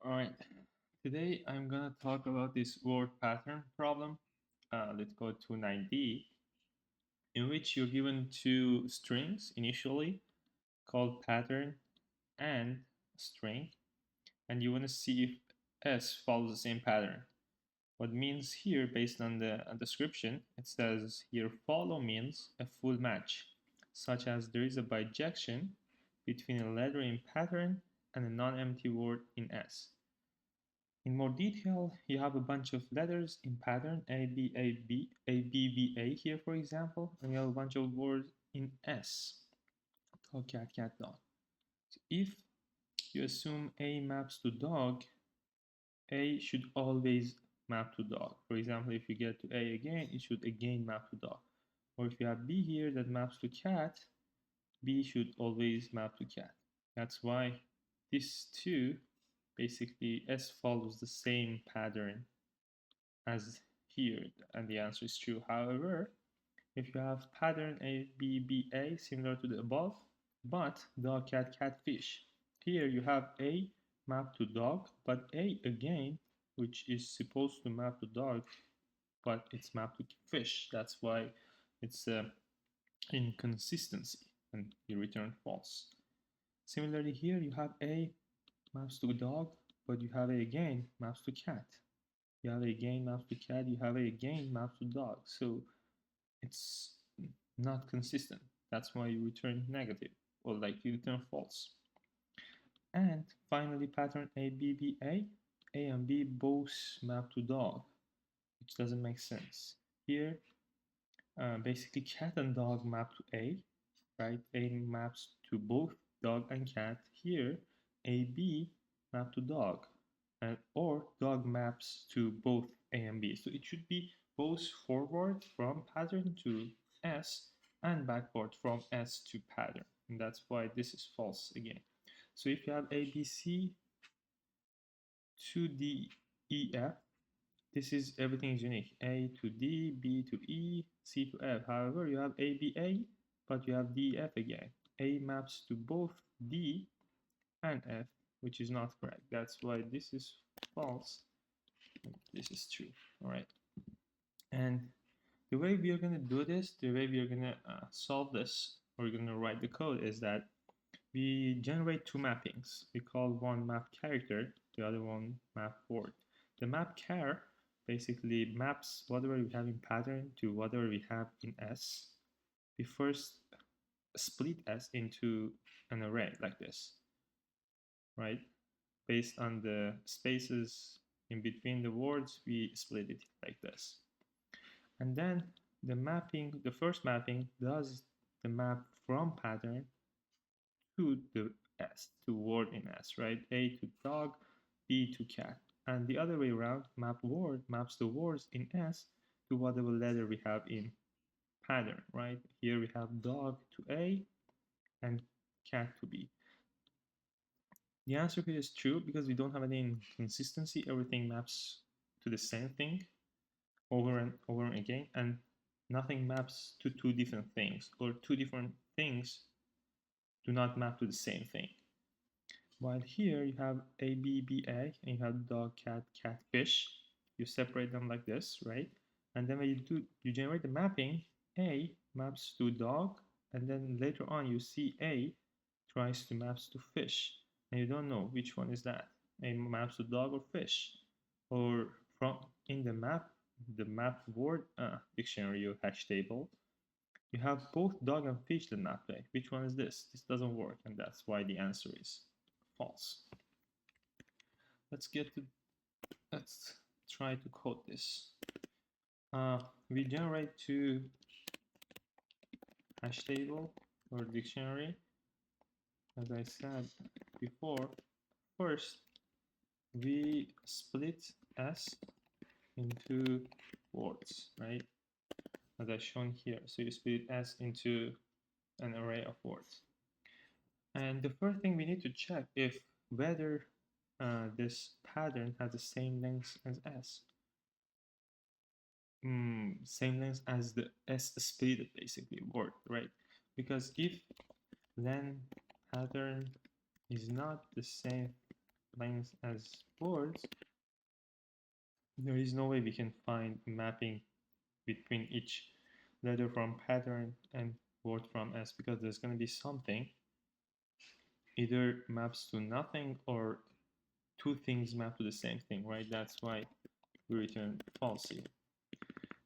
All right, today I'm gonna talk about this word pattern problem. Let's go to 9D, in which you're given two strings initially called pattern and string, and you want to see if S follows the same pattern. What means here, based on the description, it says here follow means a full match, such as there is a bijection between a letter in pattern and a non-empty word in S. In more detail, you have a bunch of letters in pattern A, B, A, B, A, B, B, A here, for example, and you have a bunch of words in S. Dog, cat, cat, dog. So if you assume A maps to dog, A should always map to dog. For example, if you get to A again, it should again map to dog. Or if you have B here that maps to cat, B should always map to cat. That's why this two, basically S follows the same pattern as here, and the answer is true. However, if you have pattern A, B, B, A similar to the above, but dog, cat, cat, fish, here you have A mapped to dog, but A again, which is supposed to map to dog, but it's mapped to fish. That's why it's inconsistency, and you return false. Similarly, here you have A maps to dog, but you have A again maps to cat. You have A again maps to cat, you have A again maps to dog. So it's not consistent. That's why you return negative, or like you return false. And finally, pattern A, B, B, A and B both map to dog, which doesn't make sense. Here, basically cat and dog map to A, right? A maps to both dog and cat. Here, A, B map to dog, and or dog maps to both A and B. So it should be both forward from pattern to S and backward from S to pattern. And that's why this is false again. So if you have A, B, C to D, E, F, this is everything is unique. A to D, B to E, C to F. However, you have A, B, A, but you have D, F again. A maps to both D and F, which is not correct. That's why this is false. This is true. All right. And the way we are going to do this, the way we are going to solve this, or we're going to write the code, is that we generate two mappings. We call one map character, the other one map word. The map char basically maps whatever we have in pattern to whatever we have in S. We first split S into an array like this, right? Based on the spaces in between the words, we split it like this. And then the mapping, the first mapping does the map from pattern to the S, to word in S, right? A to dog, B to cat. And the other way around, map word maps the words in S to whatever letter we have in pattern, right? Here we have dog to A and cat to B. The answer here is true because we don't have any inconsistency. Everything maps to the same thing over and over again, and nothing maps to two different things, or two different things do not map to the same thing. While here you have A, B, B, A, and you have dog, cat, cat, fish. You separate them like this, right? And then when you generate the mapping, A maps to dog, and then later on you see A tries to maps to fish, and you don't know which one is that. A maps to dog or fish, or from in the map word dictionary or hash table, you have both dog and fish that map A. Which one is this? This doesn't work, and that's why the answer is false. Let's try to code this. We generate two hash table or dictionary. As I said before, first we split S into words, right? As I shown here. So you split S into an array of words. And the first thing we need to check if whether this pattern has the same length as S. Same length as the S split basically word, right? Because if len pattern is not the same length as words, there is no way we can find mapping between each letter from pattern and word from S, because there's going to be something either maps to nothing or two things map to the same thing, right? That's why we return false here.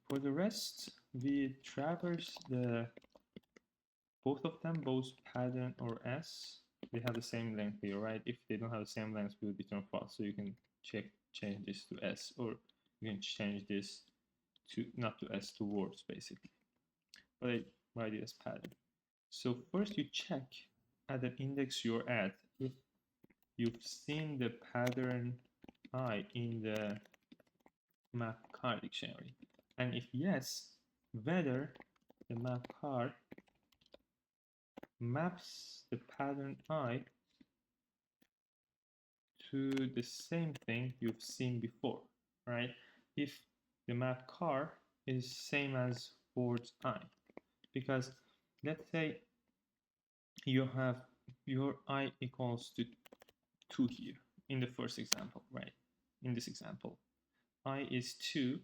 For the rest, we traverse both of them, both pattern or S. They have the same length here, right? If they don't have the same length, we will return false. So you can change this to S, or you can change this to not to S, to words basically. But I write it as pattern. So first you check at the index you're at if you've seen the pattern I in the map car dictionary, and if yes, whether the map car maps the pattern I to the same thing you've seen before, right? If the map car is same as words I, because let's say you have your I equals to 2 here in the first example, right? In this example, I is 2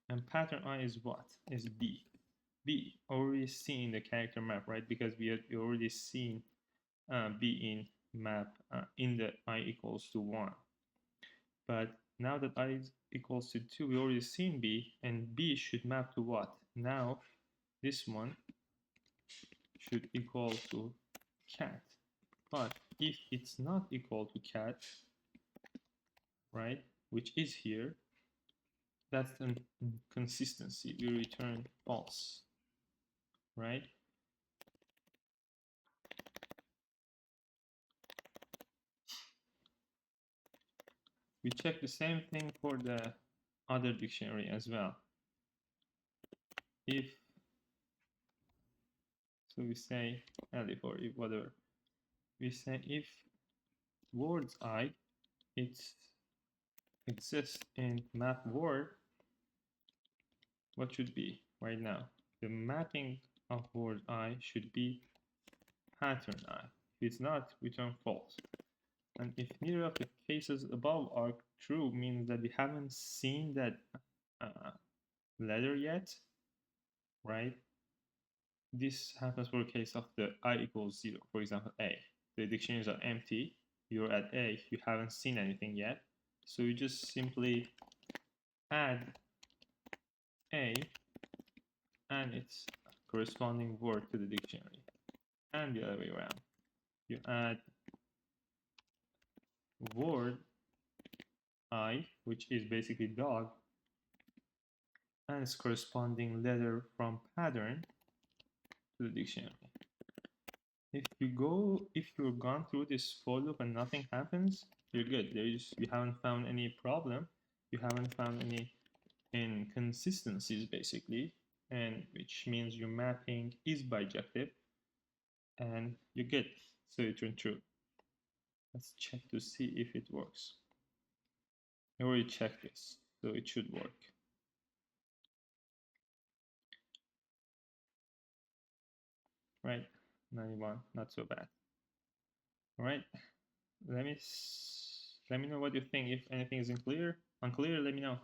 and pattern I is what? Is B. B already seen the character map, right? Because we had already seen B in map in the I equals to 1. But now that I is equals to 2, we already seen B, and B should map to what? Now this one should equal to cat. But if it's not equal to cat, right, which is here, that's an inconsistency. We return false, right? We check the same thing for the other dictionary as well. If, so we say elif, or if whatever, we say if words I, it exists in map word, what should be right now? The mapping of word I should be pattern I. If it's not, return false. And if neither of the cases above are true, means that we haven't seen that letter yet, right? This happens for a case of the I equals 0, for example, A. The dictionaries are empty. You're at A, you haven't seen anything yet. So you just simply add A and its corresponding word to the dictionary. And the other way around. You add word I, which is basically dog, and its corresponding letter from pattern to the dictionary. If you've gone through this for loop and nothing happens, you're good. You haven't found any problem. You haven't found any inconsistencies basically, and which means your mapping is bijective, and you're good. So it returns true. Let's check to see if it works. I already checked this, so it should work. Right, 91, not so bad. All right, let me know what you think. If anything is unclear, let me know.